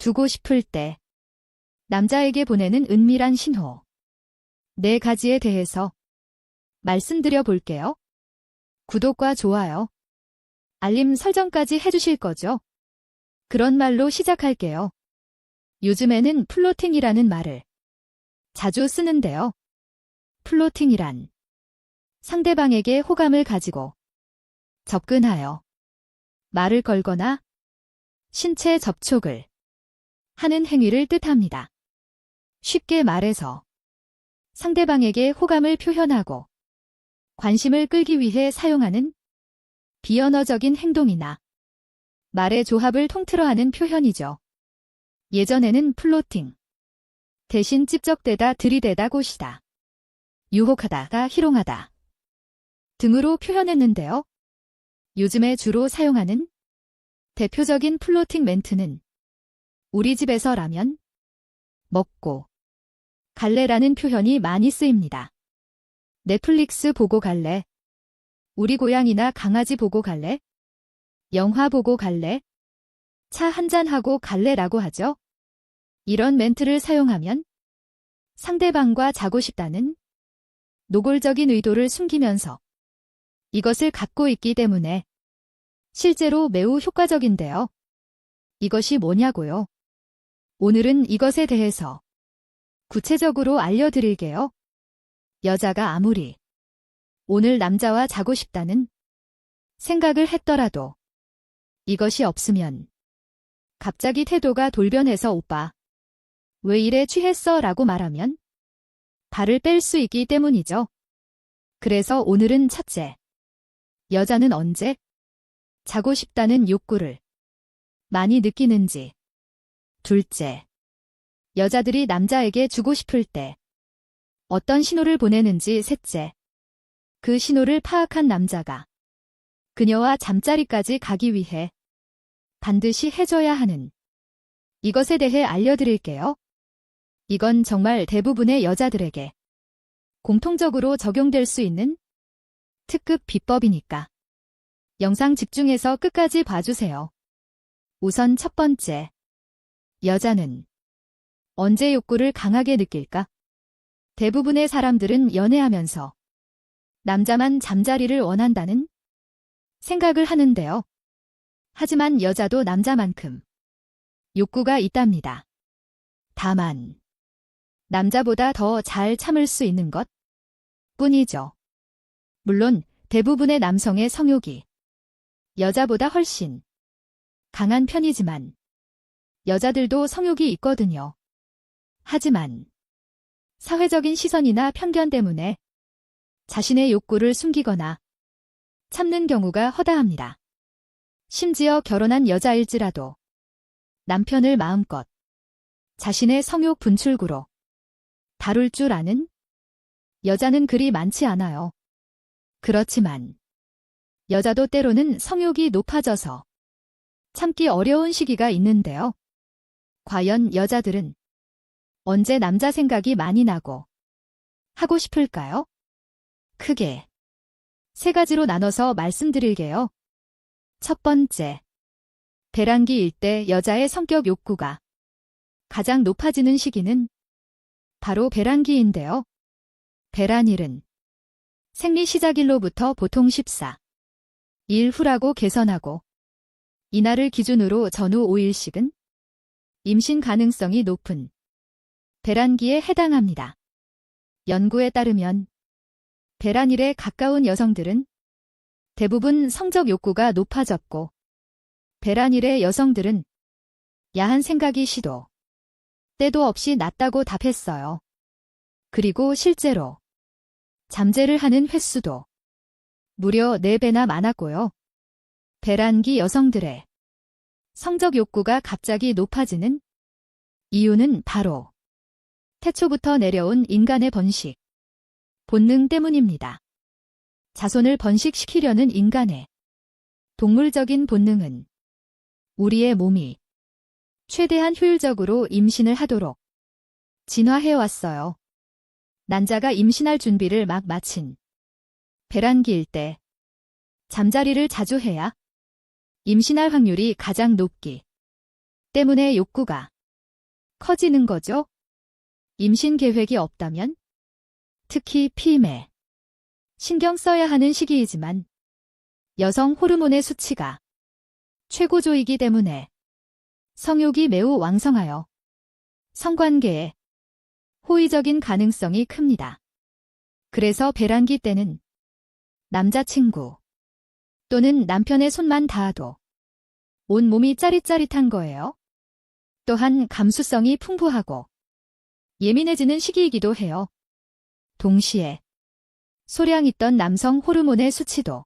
두고 싶을 때 남자에게 보내는 은밀한 신호. 4가지에 대해서 말씀드려 볼게요. 구독과 좋아요, 알림 설정까지 해주실 거죠? 그런 말로 시작할게요. 요즘에는 플로팅이라는 말을 자주 쓰는데요. 플로팅이란 상대방에게 호감을 가지고 접근하여 말을 걸거나 신체 접촉을 하는 행위를 뜻합니다. 쉽게 말해서 상대방에게 호감을 표현하고 관심을 끌기 위해 사용하는 비언어적인 행동이나 말의 조합을 통틀어 하는 표현이죠. 예전에는 플로팅 대신 찝적대다, 들이대다, 고시다, 유혹하다가 희롱하다 등으로 표현했는데요. 요즘에 주로 사용하는 대표적인 플로팅 멘트는 우리 집에서 라면 먹고 갈래라는 표현이 많이 쓰입니다. 넷플릭스 보고 갈래? 우리 고양이나 강아지 보고 갈래? 영화 보고 갈래? 차 한잔하고 갈래라고 하죠. 이런 멘트를 사용하면 상대방과 자고 싶다는 노골적인 의도를 숨기면서 이것을 갖고 있기 때문에 실제로 매우 효과적인데요. 이것이 뭐냐고요? 오늘은 이것에 대해서 구체적으로 알려드릴게요. 여자가 아무리 오늘 남자와 자고 싶다는 생각을 했더라도 이것이 없으면 갑자기 태도가 돌변해서 오빠, 왜 이래 취했어? 라고 말하면 발을 뺄 수 있기 때문이죠. 그래서 오늘은 첫째, 여자는 언제 자고 싶다는 욕구를 많이 느끼는지, 둘째, 여자들이 남자에게 주고 싶을 때 어떤 신호를 보내는지, 셋째, 그 신호를 파악한 남자가 그녀와 잠자리까지 가기 위해 반드시 해줘야 하는 이것에 대해 알려드릴게요. 이건 정말 대부분의 여자들에게 공통적으로 적용될 수 있는 특급 비법이니까 영상 집중해서 끝까지 봐주세요. 우선 첫 번째, 여자는 언제 욕구를 강하게 느낄까? 대부분의 사람들은 연애하면서 남자만 잠자리를 원한다는 생각을 하는데요. 하지만 여자도 남자만큼 욕구가 있답니다. 다만 남자보다 더 잘 참을 수 있는 것 뿐이죠. 물론 대부분의 남성의 성욕이 여자보다 훨씬 강한 편이지만 여자들도 성욕이 있거든요. 하지만 사회적인 시선이나 편견 때문에 자신의 욕구를 숨기거나 참는 경우가 허다합니다. 심지어 결혼한 여자일지라도 남편을 마음껏 자신의 성욕 분출구로 다룰 줄 아는 여자는 그리 많지 않아요. 그렇지만 여자도 때로는 성욕이 높아져서 참기 어려운 시기가 있는데요. 과연 여자들은 언제 남자 생각이 많이 나고 하고 싶을까요? 크게 3가지로 나눠서 말씀드릴게요. 첫 번째, 배란기일 때 여자의 성격 욕구가 가장 높아지는 시기는 바로 배란기인데요. 배란일은 생리 시작일로부터 보통 14일 후라고 계산하고 이날을 기준으로 전후 5일씩은 임신 가능성이 높은 배란기에 해당합니다. 연구에 따르면 배란일에 가까운 여성들은 대부분 성적 욕구가 높아졌고 배란일의 여성들은 야한 생각이 시도 때도 없이 났다고 답했어요. 그리고 실제로 잠재를 하는 횟수도 무려 4배나 많았고요. 배란기 여성들의 성적 욕구가 갑자기 높아지는 이유는 바로 태초부터 내려온 인간의 번식 본능 때문입니다. 자손을 번식시키려는 인간의 동물적인 본능은 우리의 몸이 최대한 효율적으로 임신을 하도록 진화해왔어요. 난자가 임신할 준비를 막 마친 배란기일 때 잠자리를 자주 해야 임신할 확률이 가장 높기 때문에 욕구가 커지는 거죠. 임신 계획이 없다면, 특히 피임에 신경 써야 하는 시기이지만 여성 호르몬의 수치가 최고조이기 때문에 성욕이 매우 왕성하여 성관계에 호의적인 가능성이 큽니다. 그래서 배란기 때는 남자친구 또는 남편의 손만 닿아도 온몸이 짜릿짜릿한 거예요. 또한 감수성이 풍부하고 예민해지는 시기이기도 해요. 동시에 소량 있던 남성 호르몬의 수치도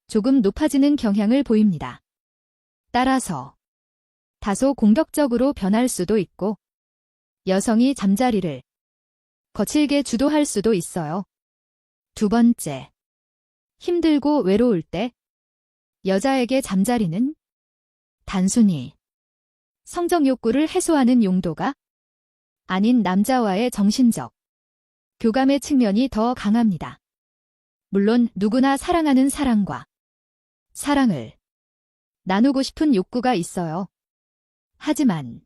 조금 높아지는 경향을 보입니다. 따라서 다소 공격적으로 변할 수도 있고 여성이 잠자리를 거칠게 주도할 수도 있어요. 두 번째, 힘들고 외로울 때 여자에게 잠자리는 단순히 성적 욕구를 해소하는 용도가 아닌 남자와의 정신적 교감의 측면이 더 강합니다. 물론 누구나 사랑하는 사람과 사랑을 나누고 싶은 욕구가 있어요. 하지만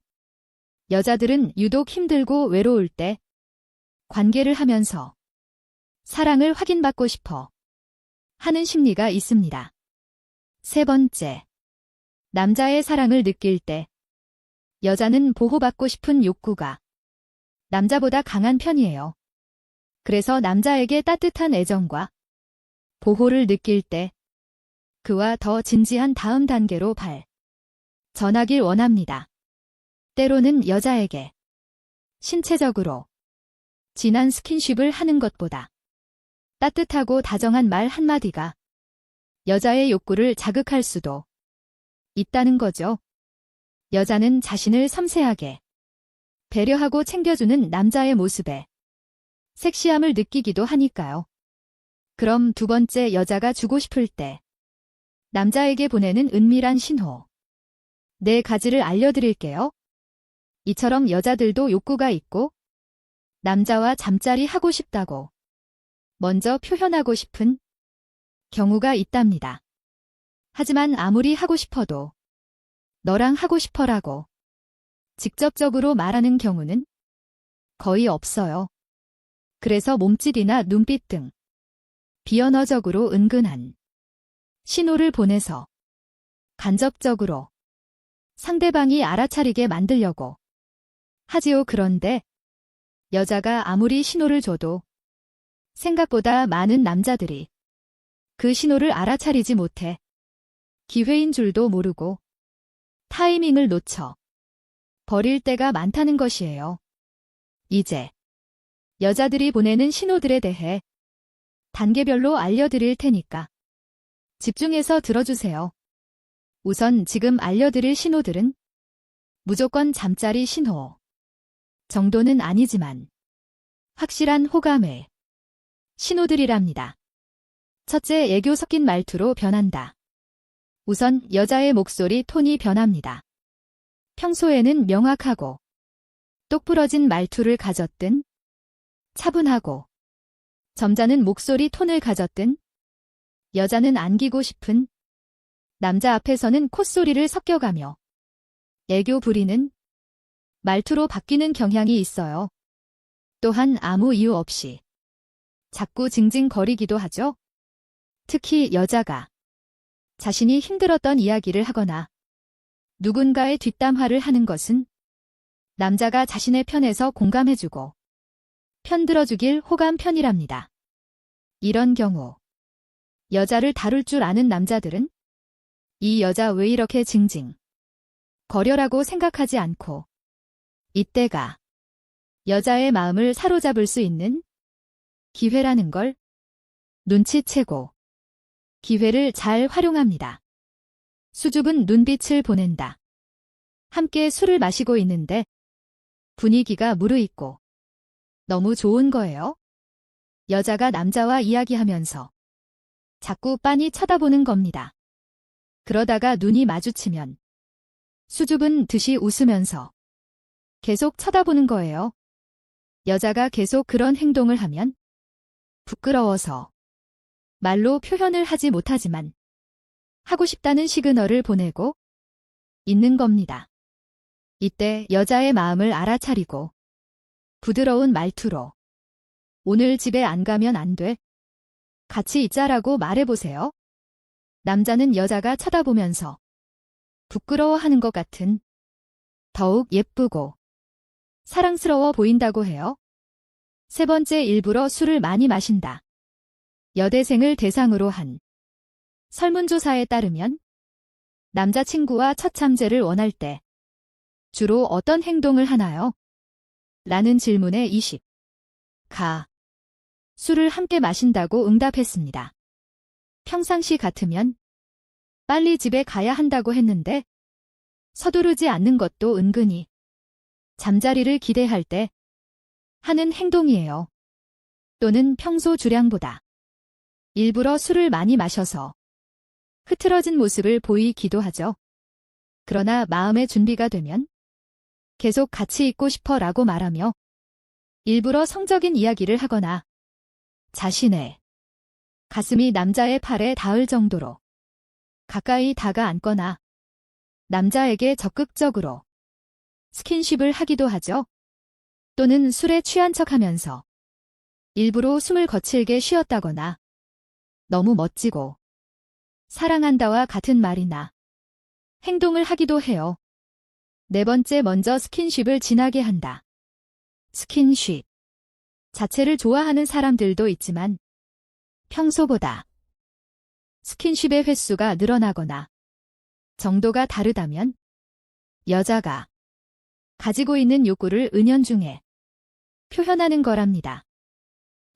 여자들은 유독 힘들고 외로울 때 관계를 하면서 사랑을 확인받고 싶어 하는 심리가 있습니다. 세 번째, 남자의 사랑을 느낄 때 여자는 보호받고 싶은 욕구가 남자보다 강한 편이에요. 그래서 남자에게 따뜻한 애정과 보호를 느낄 때 그와 더 진지한 다음 단계로 전하길 원합니다. 때로는 여자에게 신체적으로 진한 스킨십을 하는 것보다 따뜻하고 다정한 말 한마디가 여자의 욕구를 자극할 수도 있다는 거죠. 여자는 자신을 섬세하게 배려하고 챙겨주는 남자의 모습에 섹시함을 느끼기도 하니까요. 그럼 두 번째, 여자가 주고 싶을 때 남자에게 보내는 은밀한 신호. 4가지를 알려드릴게요. 이처럼 여자들도 욕구가 있고 남자와 잠자리 하고 싶다고 먼저 표현하고 싶은 경우가 있답니다. 하지만 아무리 하고 싶어도 너랑 하고 싶어라고 직접적으로 말하는 경우는 거의 없어요. 그래서 몸짓이나 눈빛 등 비언어적으로 은근한 신호를 보내서 간접적으로 상대방이 알아차리게 만들려고 하지요. 그런데 여자가 아무리 신호를 줘도 생각보다 많은 남자들이 그 신호를 알아차리지 못해 기회인 줄도 모르고 타이밍을 놓쳐 버릴 때가 많다는 것이에요. 이제 여자들이 보내는 신호들에 대해 단계별로 알려드릴 테니까 집중해서 들어주세요. 우선 지금 알려드릴 신호들은 무조건 잠자리 신호 정도는 아니지만 확실한 호감의 신호들이랍니다. 첫째, 애교 섞인 말투로 변한다. 우선 여자의 목소리 톤이 변합니다. 평소에는 명확하고 똑부러진 말투를 가졌든 차분하고 점잖은 목소리 톤을 가졌든 여자는 안기고 싶은 남자 앞에서는 콧소리를 섞여가며 애교 부리는 말투로 바뀌는 경향이 있어요. 또한 아무 이유 없이 자꾸 징징거리기도 하죠. 특히 여자가 자신이 힘들었던 이야기를 하거나 누군가의 뒷담화를 하는 것은 남자가 자신의 편에서 공감해주고 편들어주길 호감 편이랍니다. 이런 경우 여자를 다룰 줄 아는 남자들은 이 여자 왜 이렇게 징징 거려라고 생각하지 않고 이때가 여자의 마음을 사로잡을 수 있는 기회라는 걸 눈치채고 기회를 잘 활용합니다. 수줍은 눈빛을 보낸다. 함께 술을 마시고 있는데 분위기가 무르익고 너무 좋은 거예요. 여자가 남자와 이야기하면서 자꾸 빤히 쳐다보는 겁니다. 그러다가 눈이 마주치면 수줍은 듯이 웃으면서 계속 쳐다보는 거예요. 여자가 계속 그런 행동을 하면 부끄러워서 말로 표현을 하지 못하지만 하고 싶다는 시그널을 보내고 있는 겁니다. 이때 여자의 마음을 알아차리고 부드러운 말투로 오늘 집에 안 가면 안 돼. 같이 있자라고 말해보세요. 남자는 여자가 쳐다보면서 부끄러워하는 것 같은 더욱 예쁘고 사랑스러워 보인다고 해요. 세 번째, 일부러 술을 많이 마신다. 여대생을 대상으로 한 설문조사에 따르면 남자친구와 첫 잠재를 원할 때 주로 어떤 행동을 하나요? 라는 질문에 20가 술을 함께 마신다고 응답했습니다. 평상시 같으면 빨리 집에 가야 한다고 했는데 서두르지 않는 것도 은근히 잠자리를 기대할 때 하는 행동이에요. 또는 평소 주량보다 일부러 술을 많이 마셔서 흐트러진 모습을 보이기도 하죠. 그러나 마음의 준비가 되면 계속 같이 있고 싶어라고 말하며 일부러 성적인 이야기를 하거나 자신의 가슴이 남자의 팔에 닿을 정도로 가까이 다가앉거나 남자에게 적극적으로 스킨십을 하기도 하죠. 또는 술에 취한 척하면서 일부러 숨을 거칠게 쉬었다거나 너무 멋지고 사랑한다와 같은 말이나 행동을 하기도 해요. 네 번째, 먼저 스킨십을 진하게 한다. 스킨십 자체를 좋아하는 사람들도 있지만 평소보다 스킨십의 횟수가 늘어나거나 정도가 다르다면 여자가 가지고 있는 욕구를 은연중에 표현하는 거랍니다.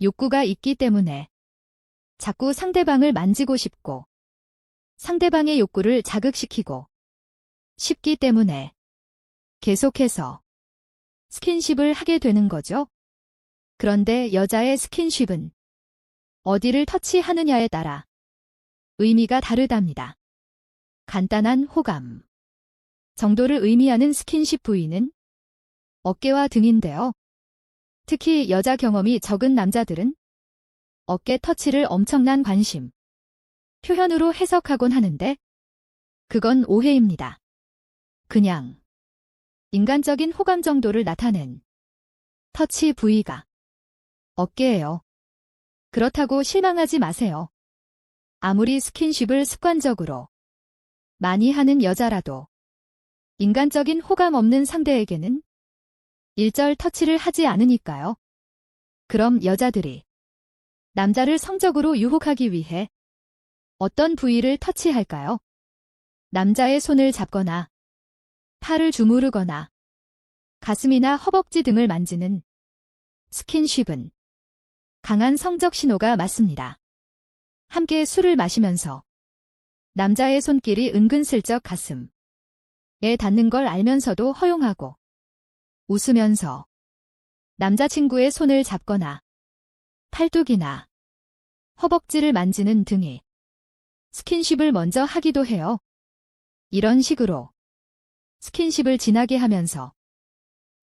욕구가 있기 때문에 자꾸 상대방을 만지고 싶고 상대방의 욕구를 자극시키고 싶기 때문에 계속해서 스킨십을 하게 되는 거죠. 그런데 여자의 스킨십은 어디를 터치하느냐에 따라 의미가 다르답니다. 간단한 호감 정도를 의미하는 스킨십 부위는 어깨와 등인데요. 특히 여자 경험이 적은 남자들은 어깨 터치를 엄청난 관심 표현으로 해석하곤 하는데 그건 오해입니다. 그냥 인간적인 호감 정도를 나타낸 터치 부위가 어깨예요. 그렇다고 실망하지 마세요. 아무리 스킨십을 습관적으로 많이 하는 여자라도 인간적인 호감 없는 상대에게는 일절 터치를 하지 않으니까요. 그럼 여자들이 남자를 성적으로 유혹하기 위해 어떤 부위를 터치할까요? 남자의 손을 잡거나 팔을 주무르거나 가슴이나 허벅지 등을 만지는 스킨십은 강한 성적 신호가 맞습니다. 함께 술을 마시면서 남자의 손길이 은근슬쩍 가슴에 닿는 걸 알면서도 허용하고 웃으면서 남자친구의 손을 잡거나 팔뚝이나 허벅지를 만지는 등의 스킨십을 먼저 하기도 해요. 이런 식으로 스킨십을 진하게 하면서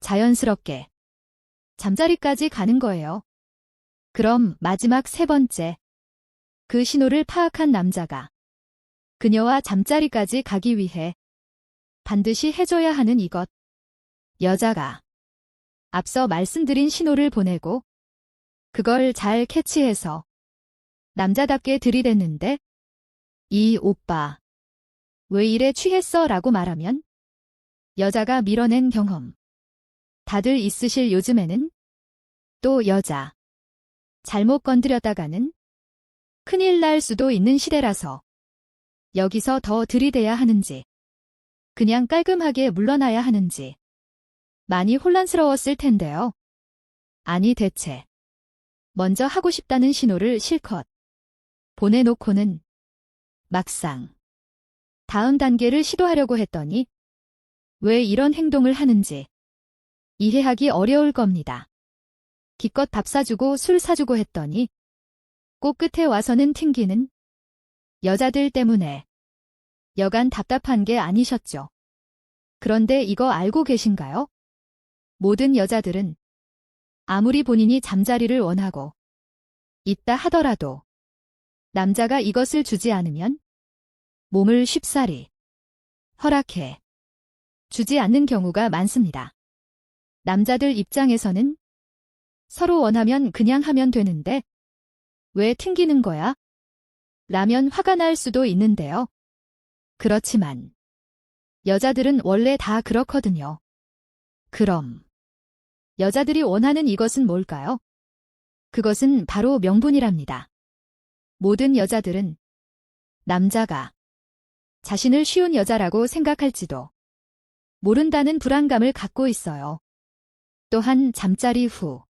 자연스럽게 잠자리까지 가는 거예요. 그럼 마지막 세 번째, 그 신호를 파악한 남자가 그녀와 잠자리까지 가기 위해 반드시 해줘야 하는 이것. 여자가 앞서 말씀드린 신호를 보내고 그걸 잘 캐치해서 남자답게 들이댔는데 이 오빠 왜 이래 취했어? 라고 말하면 여자가 밀어낸 경험 다들 있으실 요즘에는 또 여자 잘못 건드렸다가는 큰일 날 수도 있는 시대라서 여기서 더 들이대야 하는지 그냥 깔끔하게 물러나야 하는지 많이 혼란스러웠을 텐데요. 아니 대체 먼저 하고 싶다는 신호를 실컷 보내놓고는 막상 다음 단계를 시도하려고 했더니 왜 이런 행동을 하는지 이해하기 어려울 겁니다. 기껏 밥 사주고 술 사주고 했더니 꼭 끝에 와서는 튕기는 여자들 때문에 여간 답답한 게 아니셨죠. 그런데 이거 알고 계신가요? 모든 여자들은 아무리 본인이 잠자리를 원하고 있다 하더라도 남자가 이것을 주지 않으면 몸을 쉽사리 허락해 주지 않는 경우가 많습니다. 남자들 입장에서는 서로 원하면 그냥 하면 되는데 왜 튕기는 거야? 라면 화가 날 수도 있는데요. 그렇지만 여자들은 원래 다 그렇거든요. 그럼 여자들이 원하는 이것은 뭘까요? 그것은 바로 명분이랍니다. 모든 여자들은 남자가 자신을 쉬운 여자라고 생각할지도 모른다는 불안감을 갖고 있어요. 또한 잠자리 후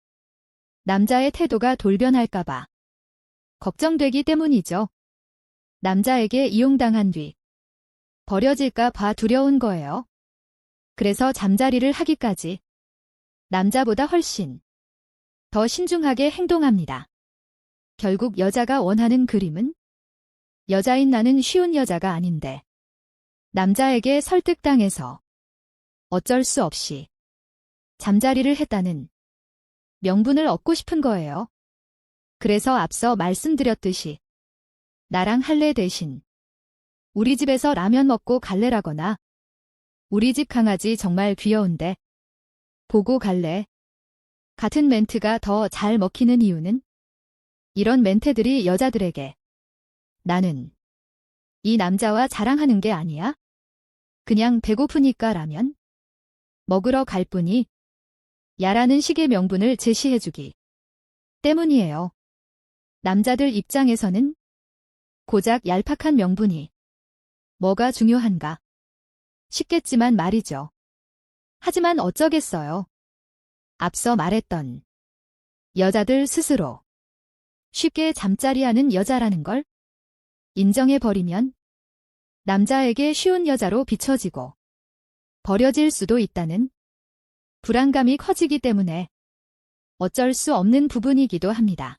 남자의 태도가 돌변할까봐 걱정되기 때문이죠. 남자에게 이용당한 뒤 버려질까 봐 두려운 거예요. 그래서 잠자리를 하기까지 남자보다 훨씬 더 신중하게 행동합니다. 결국 여자가 원하는 그림은 여자인 나는 쉬운 여자가 아닌데 남자에게 설득당해서 어쩔 수 없이 잠자리를 했다는 명분을 얻고 싶은 거예요. 그래서 앞서 말씀드렸듯이 나랑 할래 대신 우리 집에서 라면 먹고 갈래라거나 우리 집 강아지 정말 귀여운데 보고 갈래 같은 멘트가 더 잘 먹히는 이유는 이런 멘트들이 여자들에게 나는 이 남자와 자랑하는 게 아니야. 그냥 배고프니까 라면 먹으러 갈 뿐이 야라는 식의 명분을 제시해주기 때문이에요. 남자들 입장에서는 고작 얄팍한 명분이 뭐가 중요한가 싶겠지만 말이죠. 하지만 어쩌겠어요. 앞서 말했던 여자들 스스로 쉽게 잠자리하는 여자라는 걸 인정해버리면 남자에게 쉬운 여자로 비춰지고 버려질 수도 있다는 불안감이 커지기 때문에 어쩔 수 없는 부분이기도 합니다.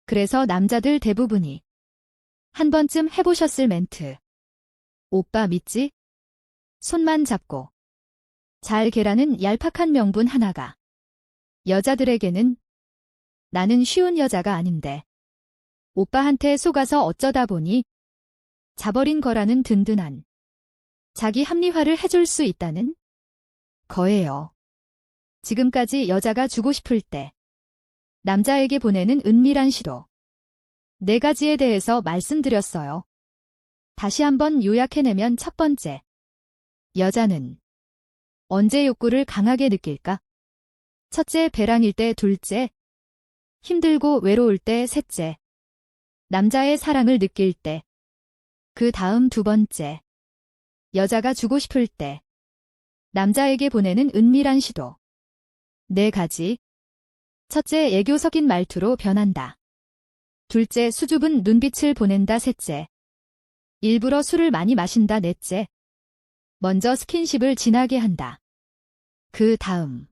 그래서 남자들 대부분이 한 번쯤 해보셨을 멘트. 오빠 믿지? 손만 잡고 잘 개라는 얄팍한 명분 하나가 여자들에게는 나는 쉬운 여자가 아닌데 오빠한테 속아서 어쩌다 보니 자버린 거라는 든든한 자기 합리화를 해줄 수 있다는 거예요. 지금까지 여자가 주고 싶을 때 남자에게 보내는 은밀한 시도 4가지에 대해서 말씀드렸어요. 다시 한번 요약해내면 첫 번째, 여자는 언제 욕구를 강하게 느낄까? 첫째, 배랑일 때. 둘째, 힘들고 외로울 때. 셋째, 남자의 사랑을 느낄 때. 그 다음 두 번째, 여자가 주고 싶을 때 남자에게 보내는 은밀한 시도 4가지. 첫째, 애교 섞인 말투로 변한다. 둘째, 수줍은 눈빛을 보낸다. 셋째, 일부러 술을 많이 마신다. 넷째, 먼저 스킨십을 진하게 한다. 그 다음,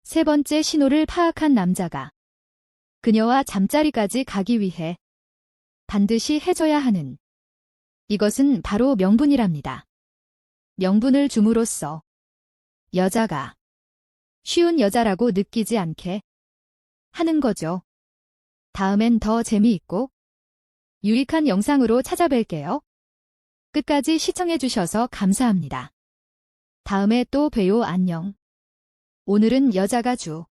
세 번째, 신호를 파악한 남자가 그녀와 잠자리까지 가기 위해 반드시 해줘야 하는 이것은 바로 명분이랍니다. 명분을 줌으로써 여자가 쉬운 여자라고 느끼지 않게 하는 거죠. 다음엔 더 재미있고 유익한 영상으로 찾아뵐게요. 끝까지 시청해주셔서 감사합니다. 다음에 또 봬요. 안녕. 오늘은 여자가 주